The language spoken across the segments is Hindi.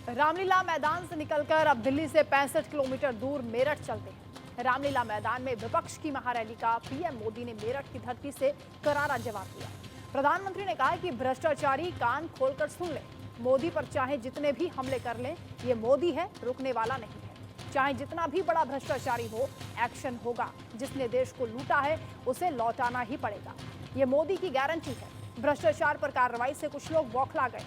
रामलीला मैदान से निकलकर अब दिल्ली से 65 किलोमीटर दूर मेरठ चलते हैं। रामलीला मैदान में विपक्ष की महारैली का पीएम मोदी ने मेरठ की धरती से करारा जवाब दिया। प्रधानमंत्री ने कहा कि भ्रष्टाचारी कान खोलकर सुन ले, मोदी पर चाहे जितने भी हमले कर लें, ये मोदी है, रुकने वाला नहीं है। चाहे जितना भी बड़ा भ्रष्टाचारी हो, एक्शन होगा। जिसने देश को लूटा है उसे लौटाना ही पड़ेगा, ये मोदी की गारंटी है। भ्रष्टाचार पर कार्रवाई से कुछ लोग बौखला गए।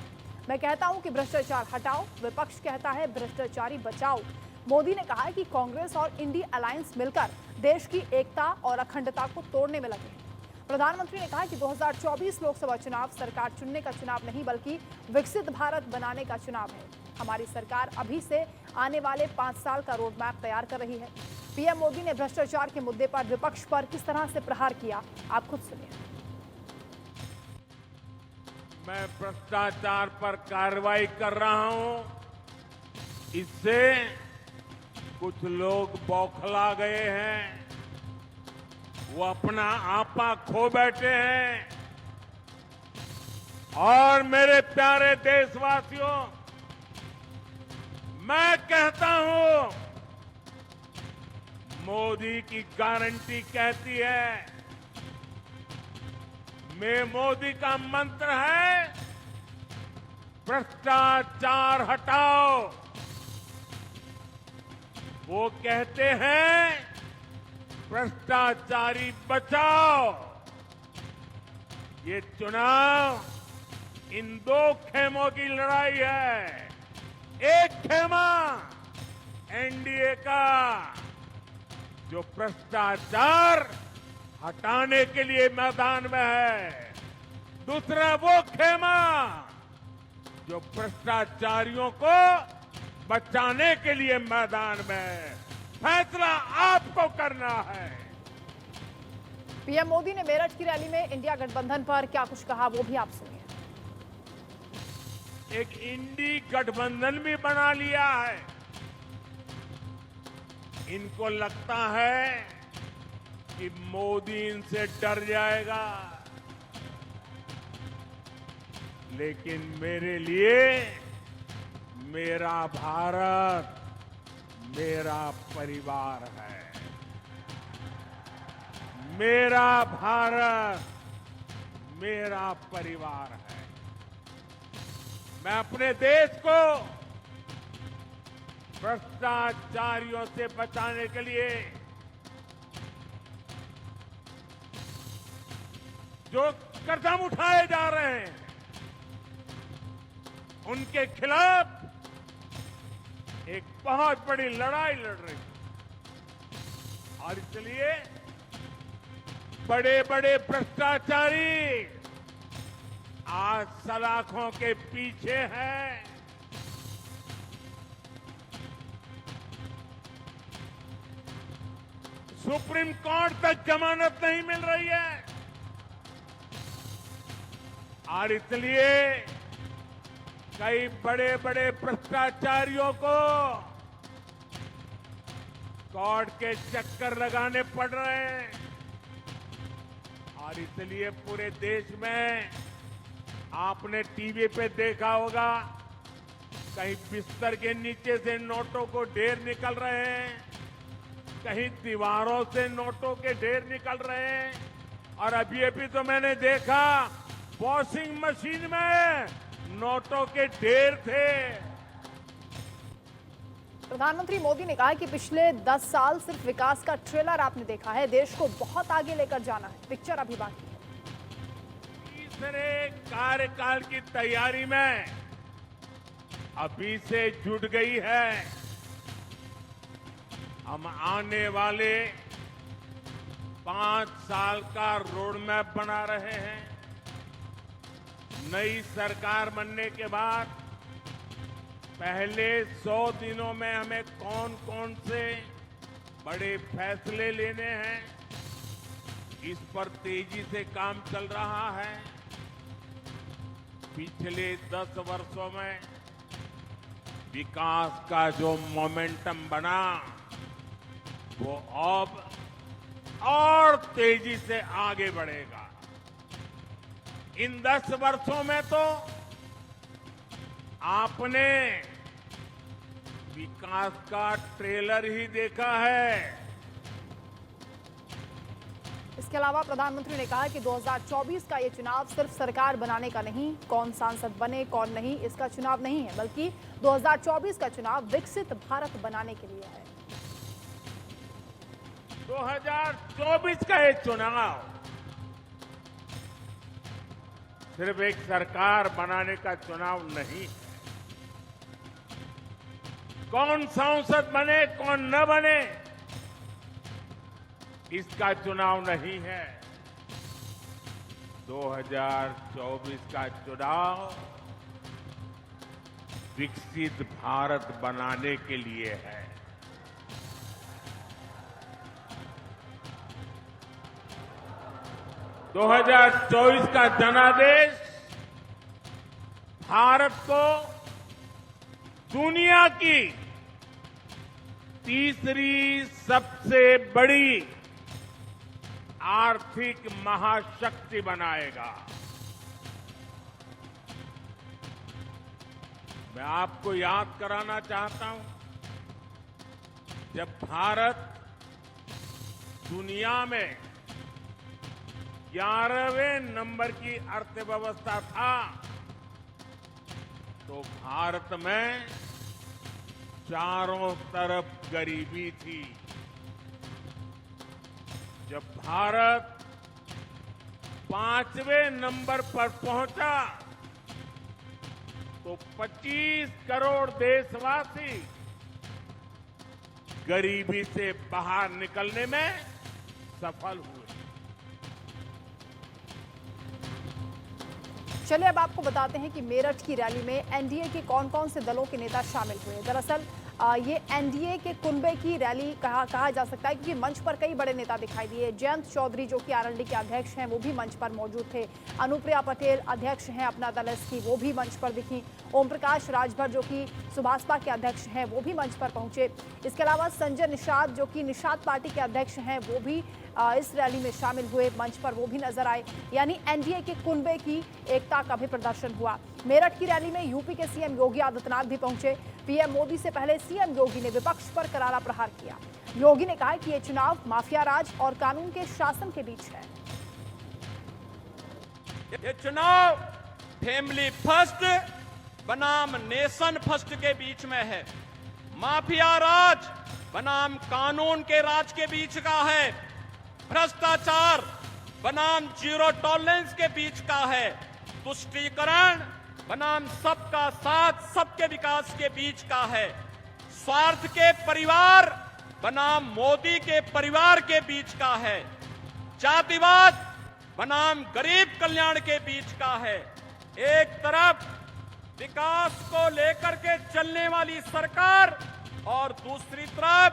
मैं कहता हूं कि भ्रष्टाचार हटाओ, विपक्ष कहता है भ्रष्टाचारी बचाओ। मोदी ने कहा कि कांग्रेस और इंडी अलायंस मिलकर देश की एकता और अखंडता को तोड़ने में लगे हैं। प्रधानमंत्री ने कहा कि 2024 लोकसभा चुनाव सरकार चुनने का चुनाव नहीं, बल्कि विकसित भारत बनाने का चुनाव है। हमारी सरकार अभी से आने वाले 5 साल का रोड मैप तैयार कर रही है। पीएम मोदी ने भ्रष्टाचार के मुद्दे पर विपक्ष पर किस तरह से प्रहार किया, आप खुद सुनिए। मैं भ्रष्टाचार पर कार्रवाई कर रहा हूं, इससे कुछ लोग बौखला गए हैं, वो अपना आपा खो बैठे हैं। और मेरे प्यारे देशवासियों, मैं कहता हूं, मोदी की गारंटी कहती है, में मोदी का मंत्र है, भ्रष्टाचार हटाओ। वो कहते हैं, भ्रष्टाचारी बचाओ। ये चुनाव इन 2 खेमों की लड़ाई है। एक खेमा एनडीए का, जो भ्रष्टाचार हटाने के लिए मैदान में है। दूसरा वो खेमा जो भ्रष्टाचारियों को बचाने के लिए मैदान में है। फैसला आपको करना है। पीएम मोदी ने मेरठ की रैली में इंडिया गठबंधन पर क्या कुछ कहा, वो भी आप सुनिए। एक इंडी गठबंधन भी बना लिया है। इनको लगता है कि मोदी इनसे डर जाएगा, लेकिन मेरे लिए मेरा भारत मेरा परिवार है। मेरा भारत मेरा परिवार है। मैं अपने देश को भ्रष्टाचारियों से बचाने के लिए जो कदम उठाए जा रहे हैं, उनके खिलाफ एक बहुत बड़ी लड़ाई लड़ रही है। और इसलिए बड़े बड़े भ्रष्टाचारी आज सलाखों के पीछे हैं। सुप्रीम कोर्ट तक जमानत नहीं मिल रही है। और इसलिए कई बड़े बड़े भ्रष्टाचारियों को कोर्ट के चक्कर लगाने पड़ रहे हैं। और इसलिए पूरे देश में आपने टीवी पे देखा होगा, कहीं बिस्तर के नीचे से नोटों को ढेर निकल रहे हैं, कहीं दीवारों से नोटों के ढेर निकल रहे हैं। और अभी तो मैंने देखा, वॉशिंग मशीन में नोटों के ढेर थे। प्रधानमंत्री मोदी ने कहा कि पिछले 10 साल सिर्फ विकास का ट्रेलर आपने देखा है, देश को बहुत आगे लेकर जाना है, पिक्चर अभी बाकी है। तीसरे कार्यकाल की तैयारी में अभी से जुट गई है। हम आने वाले 5 साल का रोड मैप बना रहे हैं। नई सरकार बनने के बाद पहले 100 दिनों में हमें कौन कौन से बड़े फैसले लेने हैं, इस पर तेजी से काम चल रहा है। पिछले 10 वर्षों में विकास का जो मोमेंटम बना, वो अब और तेजी से आगे बढ़ेगा। इन 10 वर्षों में तो आपने विकास का ट्रेलर ही देखा है। इसके अलावा प्रधानमंत्री ने कहा कि 2024 का ये चुनाव सिर्फ सरकार बनाने का नहीं, कौन सांसद बने कौन नहीं इसका चुनाव नहीं है, बल्कि 2024 का चुनाव विकसित भारत बनाने के लिए है। 2024 का ये चुनाव सिर्फ एक सरकार बनाने का चुनाव नहीं है। कौन सांसद बने कौन न बने इसका चुनाव नहीं है। 2024 का चुनाव विकसित भारत बनाने के लिए है। दो 2024 का जनादेश भारत को दुनिया की तीसरी सबसे बड़ी आर्थिक महाशक्ति बनाएगा। मैं आपको याद कराना चाहता हूं, जब भारत दुनिया में 11वें नंबर की अर्थव्यवस्था था, तो भारत में चारों तरफ गरीबी थी। जब भारत 5वें नंबर पर पहुंचा तो 25 करोड़ देशवासी गरीबी से बाहर निकलने में सफल हुए। चलिए अब आपको बताते हैं कि मेरठ की रैली में एनडीए के कौन कौन से दलों के नेता शामिल हुए। दरअसल ये एनडीए के कुनबे की रैली कहा जा सकता है, क्योंकि मंच पर कई बड़े नेता दिखाई दिए। जयंत चौधरी जो कि आरएलडी के अध्यक्ष हैं वो भी मंच पर मौजूद थे। अनुप्रिया पटेल अध्यक्ष हैं अपना दल एस की, वो भी मंच पर दिखी। ओम प्रकाश राजभर जो कि सुभाषपा के अध्यक्ष हैं वो भी मंच पर पहुंचे। इसके अलावा संजय निषाद जो कि निषाद पार्टी के अध्यक्ष हैं वो भी इस रैली में शामिल हुए, मंच पर वो भी नजर आए। यानी एनडीए के कुनबे की एकता का भी प्रदर्शन हुआ। मेरठ की रैली में यूपी के सीएम योगी आदित्यनाथ भी पहुंचे। पीएम मोदी से पहले सीएम योगी ने विपक्ष पर करारा प्रहार किया। योगी ने कहा कि यह चुनाव माफिया राज और कानून के शासन के बीच है। ये चुनाव फैमिली फर्स्ट बनाम नेशन फर्स्ट के बीच में है। माफिया राज बनाम कानून के राज के बीच का है। भ्रष्टाचार बनाम जीरो टॉलरेंस के बीच का है। तुष्टीकरण बनाम सबका साथ सबके विकास के बीच का है। स्वार्थ के परिवार बनाम मोदी के परिवार के बीच का है। जातिवाद बनाम गरीब कल्याण के बीच का है। एक तरफ विकास को लेकर के चलने वाली सरकार और दूसरी तरफ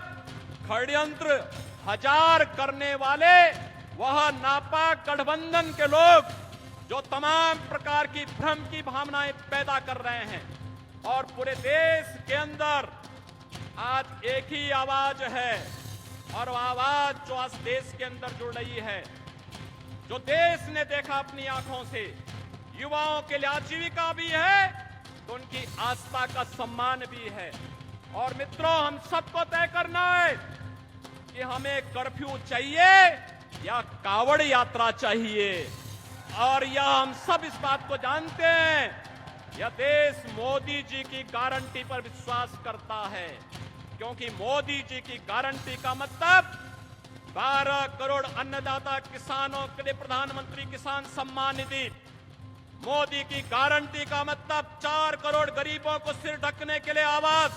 षड्यंत्र हजार करने वाले वह नापाक गठबंधन के लोग जो तमाम प्रकार की भ्रम की भावनाएं पैदा कर रहे हैं। और पूरे देश के अंदर आज एक ही आवाज है, और वह आवाज जो आज देश के अंदर जुड़ रही है, जो देश ने देखा अपनी आंखों से, युवाओं के लिए आजीविका भी है तो उनकी आस्था का सम्मान भी है। और मित्रों, हम सबको तय करना है कि हमें कर्फ्यू चाहिए या कावड़ यात्रा चाहिए। और यह हम सब इस बात को जानते हैं, यह देश मोदी जी की गारंटी पर विश्वास करता है, क्योंकि मोदी जी की गारंटी का मतलब 12 करोड़ अन्नदाता किसानों के लिए प्रधानमंत्री किसान सम्मान निधि, मोदी की गारंटी का मतलब 4 करोड़ गरीबों को सिर ढकने के लिए आवास,